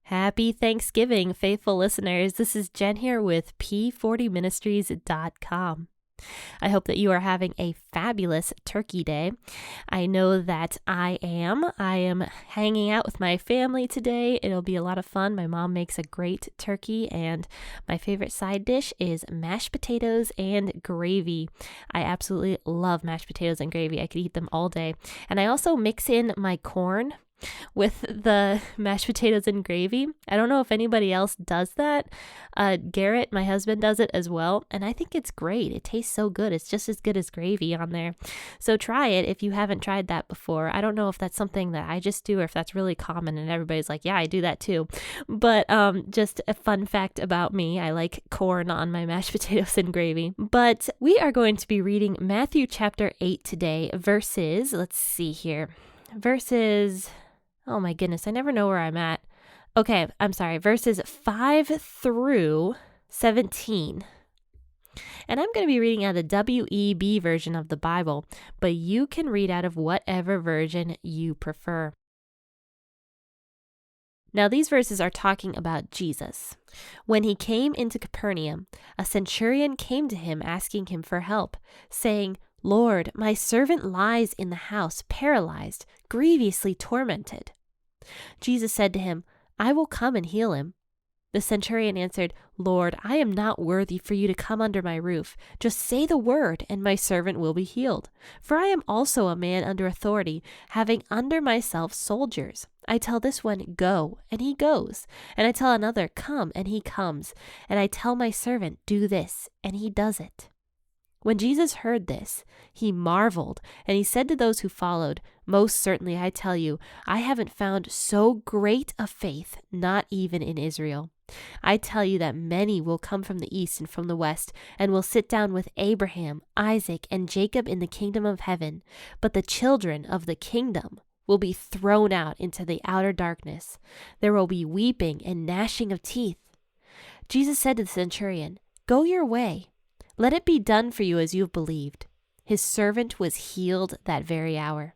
Happy Thanksgiving, faithful listeners. This is Jen here with P40ministries.com. I hope that you are having a fabulous turkey day. I know that I am. I am hanging out with my family today. It'll be a lot of fun. My mom makes a great turkey, and my favorite side dish is mashed potatoes and gravy. I absolutely love mashed potatoes and gravy. I could eat them all day. And I also mix in my corn with the mashed potatoes and gravy. I don't know if anybody else does that. Garrett, my husband, does it as well, and I think it's great. It tastes so good. It's just as good as gravy on there. So try it if you haven't tried that before. I don't know if that's something that I just do or if that's really common and everybody's like, yeah, I do that too. But just a fun fact about me, I like corn on my mashed potatoes and gravy. But we are going to be reading Matthew chapter 8 today, verses, oh my goodness, I never know where I'm at. Okay, I'm sorry, verses 5 through 17. And I'm going to be reading out of the WEB version of the Bible, but you can read out of whatever version you prefer. Now, these verses are talking about Jesus. When he came into Capernaum, a centurion came to him asking him for help, saying, "Lord, my servant lies in the house, paralyzed, grievously tormented." Jesus said to him, "I will come and heal him." The centurion answered, "Lord, I am not worthy for you to come under my roof. Just say the word, and my servant will be healed. For I am also a man under authority, having under myself soldiers. I tell this one, 'Go,' and he goes. And I tell another, 'Come,' and he comes. And I tell my servant, 'Do this,' and he does it." When Jesus heard this, he marveled, and he said to those who followed, "Most certainly I tell you, I haven't found so great a faith, not even in Israel. I tell you that many will come from the east and from the west, and will sit down with Abraham, Isaac, and Jacob in the kingdom of heaven. But the children of the kingdom will be thrown out into the outer darkness. There will be weeping and gnashing of teeth." Jesus said to the centurion, "Go your way. Let it be done for you as you have believed." His servant was healed that very hour.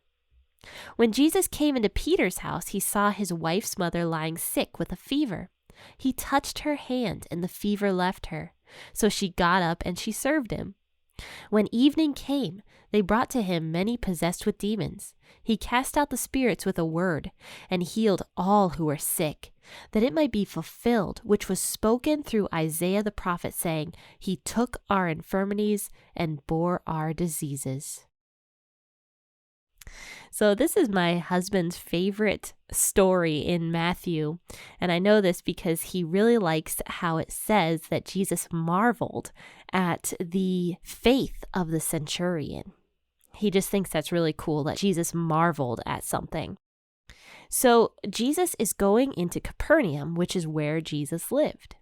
When Jesus came into Peter's house, he saw his wife's mother lying sick with a fever. He touched her hand, and the fever left her. So she got up and she served him. When evening came, they brought to him many possessed with demons. He cast out the spirits with a word, and healed all who were sick, that it might be fulfilled, which was spoken through Isaiah the prophet, saying, "He took our infirmities and bore our diseases." So this is my husband's favorite story in Matthew, and I know this because he really likes how it says that Jesus marveled at the faith of the centurion. He just thinks that's really cool that Jesus marveled at something. So Jesus is going into Capernaum, which is where Jesus lived.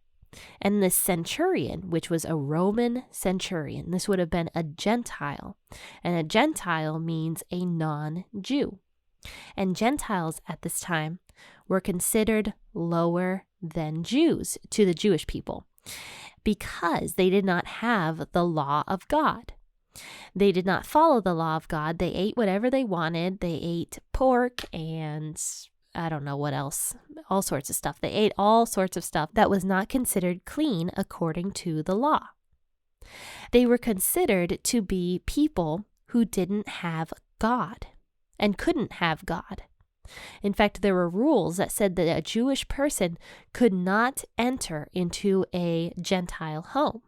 And the centurion, which was a Roman centurion, this would have been a Gentile. And a Gentile means a non-Jew. And Gentiles at this time were considered lower than Jews to the Jewish people because they did not have the law of God. They did not follow the law of God. They ate whatever they wanted. They ate pork and I don't know what else, all sorts of stuff. They ate all sorts of stuff that was not considered clean according to the law. They were considered to be people who didn't have God and couldn't have God. In fact, there were rules that said that a Jewish person could not enter into a Gentile home.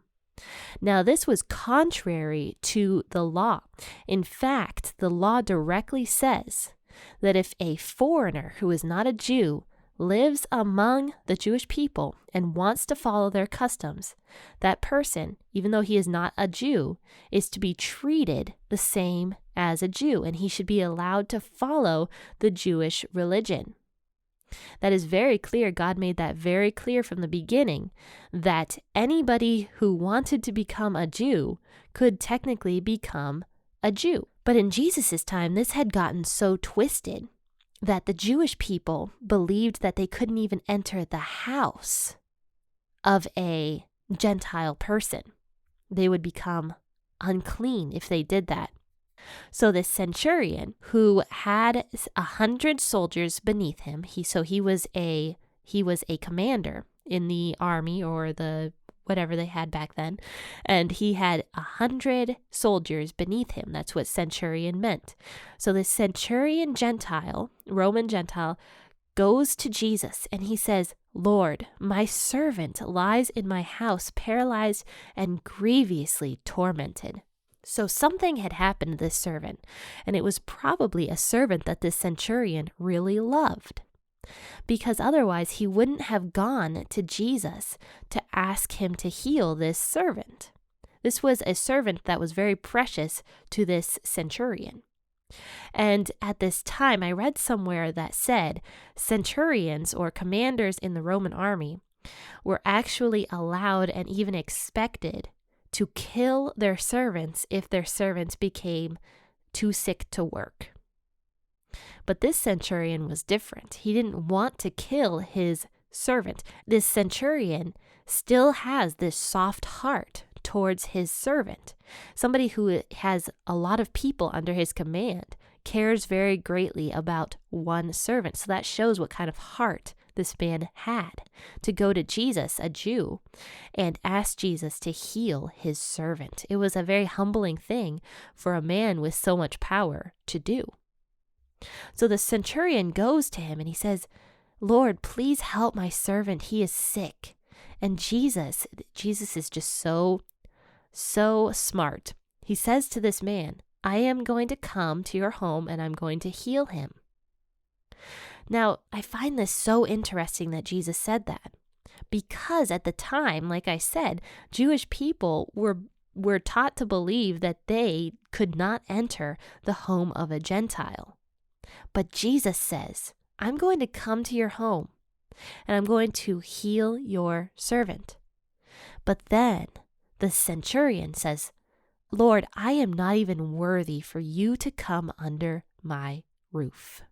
Now, this was contrary to the law. In fact, the law directly says that if a foreigner who is not a Jew lives among the Jewish people and wants to follow their customs, that person, even though he is not a Jew, is to be treated the same as a Jew, and he should be allowed to follow the Jewish religion. That is very clear. God made that very clear from the beginning, that anybody who wanted to become a Jew could technically become a Jew. But in Jesus' time, this had gotten so twisted that the Jewish people believed that they couldn't even enter the house of a Gentile person. They would become unclean if they did that. So this centurion, who had 100 soldiers beneath him, he was a he was a commander in the army or the whatever they had back then, and he had 100 soldiers beneath him. That's what centurion meant. So the centurion Gentile, Roman Gentile, goes to Jesus and he says, "Lord, my servant lies in my house, paralyzed and grievously tormented." So something had happened to this servant, and it was probably a servant that this centurion really loved, because otherwise he wouldn't have gone to Jesus to ask him to heal this servant. This was a servant that was very precious to this centurion. And at this time, I read somewhere that said centurions or commanders in the Roman army were actually allowed and even expected to kill their servants if their servants became too sick to work. But this centurion was different. He didn't want to kill his servant. This centurion still has this soft heart towards his servant. Somebody who has a lot of people under his command cares very greatly about one servant. So that shows what kind of heart this man had to go to Jesus, a Jew, and ask Jesus to heal his servant. It was a very humbling thing for a man with so much power to do. So the centurion goes to him and he says, "Lord, please help my servant. He is sick." And Jesus is just so smart. He says to this man, "I am going to come to your home and I'm going to heal him." Now, I find this so interesting that Jesus said that, because at the time, like I said, Jewish people were taught to believe that they could not enter the home of a Gentile. But Jesus says, "I'm going to come to your home and I'm going to heal your servant." But then the centurion says, "Lord, I am not even worthy for you to come under my roof.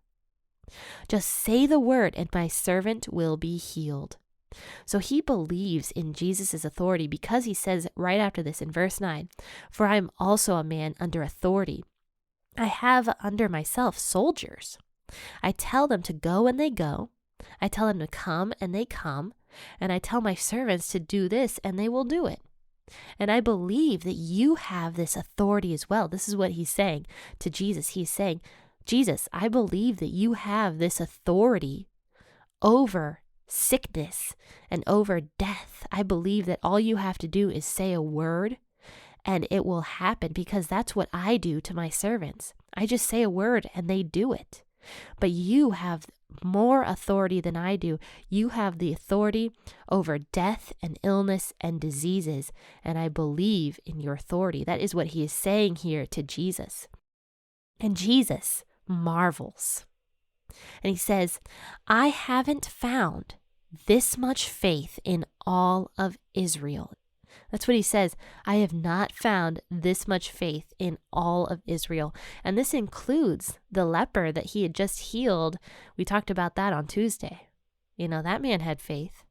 Just say the word and my servant will be healed." So he believes in Jesus' authority, because he says right after this in verse 9, "For I am also a man under authority. I have under myself soldiers. I tell them to go and they go. I tell them to come and they come. And I tell my servants to do this and they will do it. And I believe that you have this authority as well." This is what he's saying to Jesus. He's saying, "Jesus, I believe that you have this authority over sickness and over death. I believe that all you have to do is say a word and it will happen, because that's what I do to my servants. I just say a word and they do it. But you have more authority than I do. You have the authority over death and illness and diseases, and I believe in your authority." That is what he is saying here to Jesus. And Jesus marvels. And he says, "I haven't found this much faith in all of Israel." That's what he says. "I have not found this much faith in all of Israel." And this includes the leper that he had just healed. We talked about that on Tuesday. That man had faith.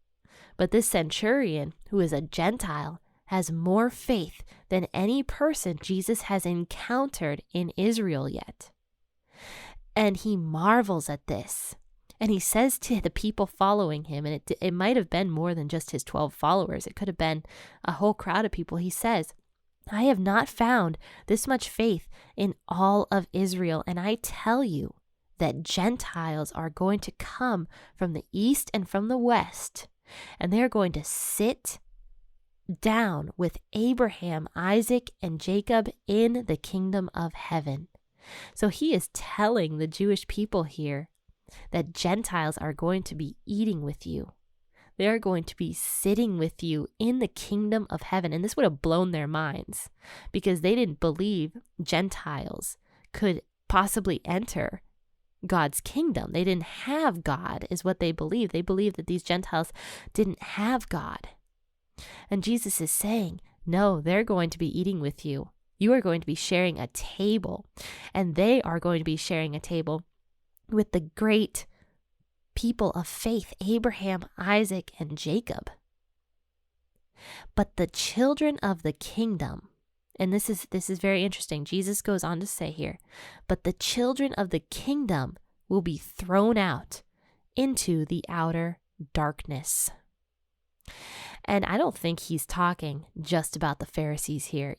But this centurion, who is a Gentile, has more faith than any person Jesus has encountered in Israel yet. And he marvels at this. And he says to the people following him, and it might have been more than just his 12 followers. It could have been a whole crowd of people. He says, "I have not found this much faith in all of Israel. And I tell you that Gentiles are going to come from the east and from the west, and they're going to sit down with Abraham, Isaac, and Jacob in the kingdom of heaven." So he is telling the Jewish people here that Gentiles are going to be eating with you. They are going to be sitting with you in the kingdom of heaven. And this would have blown their minds, because they didn't believe Gentiles could possibly enter God's kingdom. They didn't have God, is what they believed. They believed that these Gentiles didn't have God. And Jesus is saying, no, they're going to be eating with you. You are going to be sharing a table, and they are going to be sharing a table with the great people of faith, Abraham, Isaac, and Jacob. But the children of the kingdom, and this is very interesting. Jesus goes on to say here, but the children of the kingdom will be thrown out into the outer darkness. And I don't think he's talking just about the Pharisees here.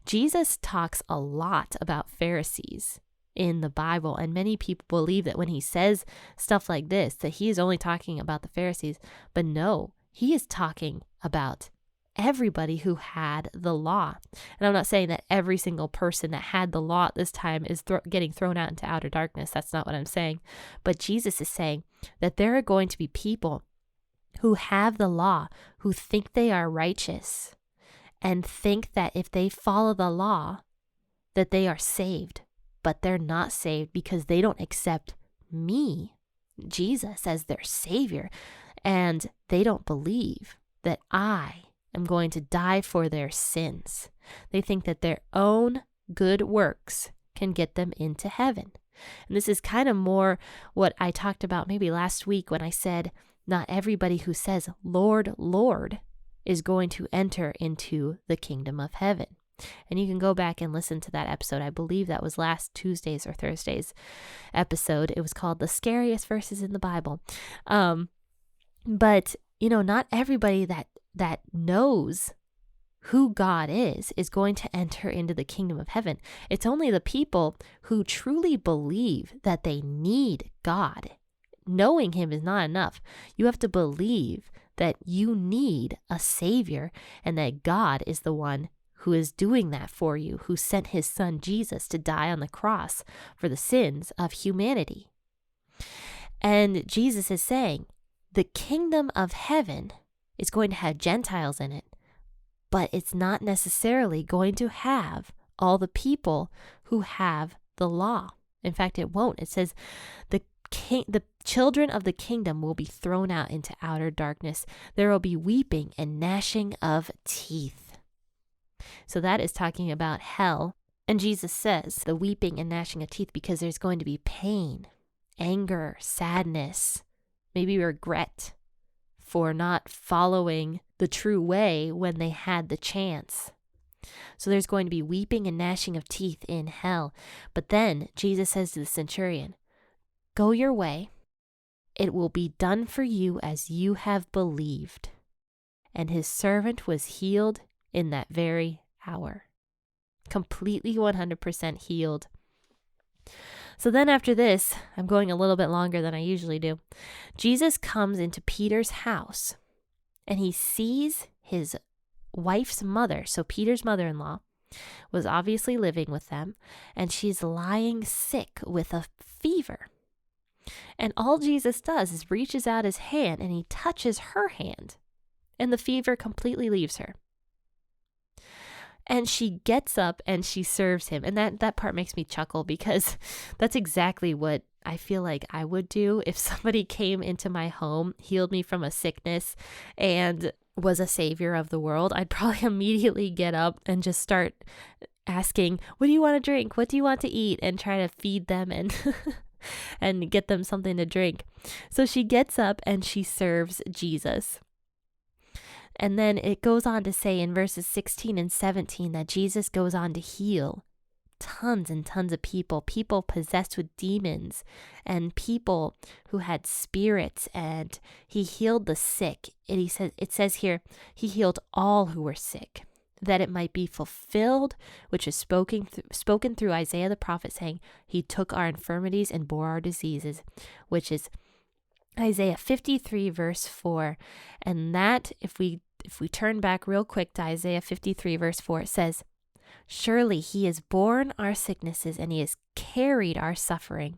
Jesus talks a lot about Pharisees in the Bible, and many people believe that when he says stuff like this, that he is only talking about the Pharisees. But no, he is talking about everybody who had the law. And I'm not saying that every single person that had the law at this time is getting thrown out into outer darkness. That's not what I'm saying. But Jesus is saying that there are going to be people who have the law, who think they are righteous, and think that if they follow the law, that they are saved. But they're not saved because they don't accept me, Jesus, as their Savior. And they don't believe that I am going to die for their sins. They think that their own good works can get them into heaven. And this is kind of more what I talked about maybe last week when I said, not everybody who says, Lord, Lord, is going to enter into the kingdom of heaven. And you can go back and listen to that episode. I believe that was last Tuesday's or Thursday's episode. It was called The Scariest Verses in the Bible. But not everybody that knows who God is going to enter into the kingdom of heaven. It's only the people who truly believe that they need God. Knowing him is not enough. You have to believe that you need a Savior and that God is the one who is doing that for you, who sent his son Jesus to die on the cross for the sins of humanity. And Jesus is saying, the kingdom of heaven is going to have Gentiles in it, but it's not necessarily going to have all the people who have the law. In fact, it won't. It says the children of the kingdom will be thrown out into outer darkness. There will be weeping and gnashing of teeth. So that is talking about hell. And Jesus says the weeping and gnashing of teeth because there's going to be pain, anger, sadness, maybe regret for not following the true way when they had the chance. So there's going to be weeping and gnashing of teeth in hell. But then Jesus says to the centurion, go your way. It will be done for you as you have believed. And his servant was healed in that very hour. Completely 100% healed. So then after this, I'm going a little bit longer than I usually do. Jesus comes into Peter's house and he sees his wife's mother. So Peter's mother-in-law was obviously living with them and she's lying sick with a fever. And all Jesus does is reaches out his hand and he touches her hand and the fever completely leaves her. And she gets up and she serves him. And that part makes me chuckle because that's exactly what I feel like I would do if somebody came into my home, healed me from a sickness, and was a savior of the world. I'd probably immediately get up and just start asking, what do you want to drink? What do you want to eat? And try to feed them and and get them something to drink. So she gets up and she serves Jesus. And then it goes on to say in verses 16 and 17 that Jesus goes on to heal tons and tons of people possessed with demons and people who had spirits, and he healed the sick. It says here, he healed all who were sick, that it might be fulfilled, which is spoken through Isaiah the prophet, saying, he took our infirmities and bore our diseases, which is Isaiah 53 verse 4. And that, if we turn back real quick to Isaiah 53 verse 4, it says, surely he has borne our sicknesses and he has carried our suffering,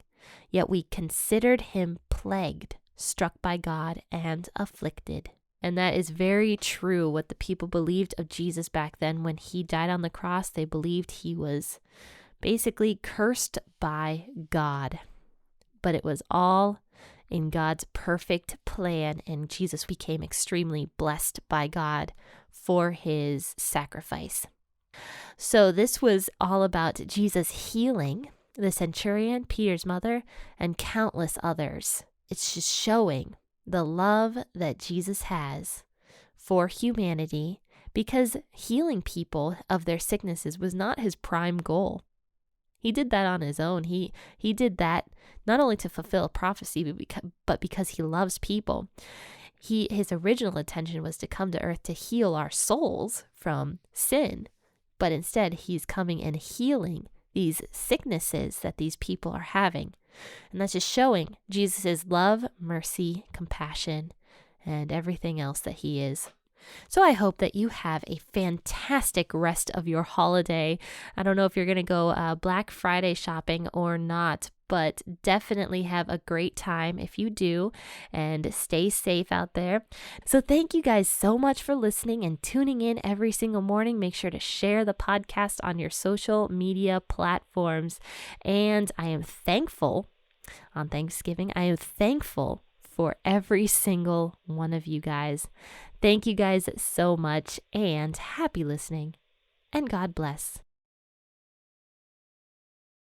yet we considered him plagued, struck by God, and afflicted. And that is very true what the people believed of Jesus back then. When he died on the cross, they believed he was basically cursed by God. But it was all in God's perfect plan, and Jesus became extremely blessed by God for his sacrifice. So this was all about Jesus healing the centurion, Peter's mother, and countless others. It's just showing the love that Jesus has for humanity, because healing people of their sicknesses was not his prime goal. He did that on his own. He did that not only to fulfill a prophecy, but because he loves people. His original intention was to come to earth to heal our souls from sin, but instead he's coming and healing these sicknesses that these people are having. And that's just showing Jesus' love, mercy, compassion, and everything else that he is. So I hope that you have a fantastic rest of your holiday. I don't know if you're going to go Black Friday shopping or not, but definitely have a great time if you do, and stay safe out there. So thank you guys so much for listening and tuning in every single morning. Make sure to share the podcast on your social media platforms. And I am thankful on Thanksgiving. I am thankful for every single one of you guys. Thank you guys so much, and happy listening, and God bless.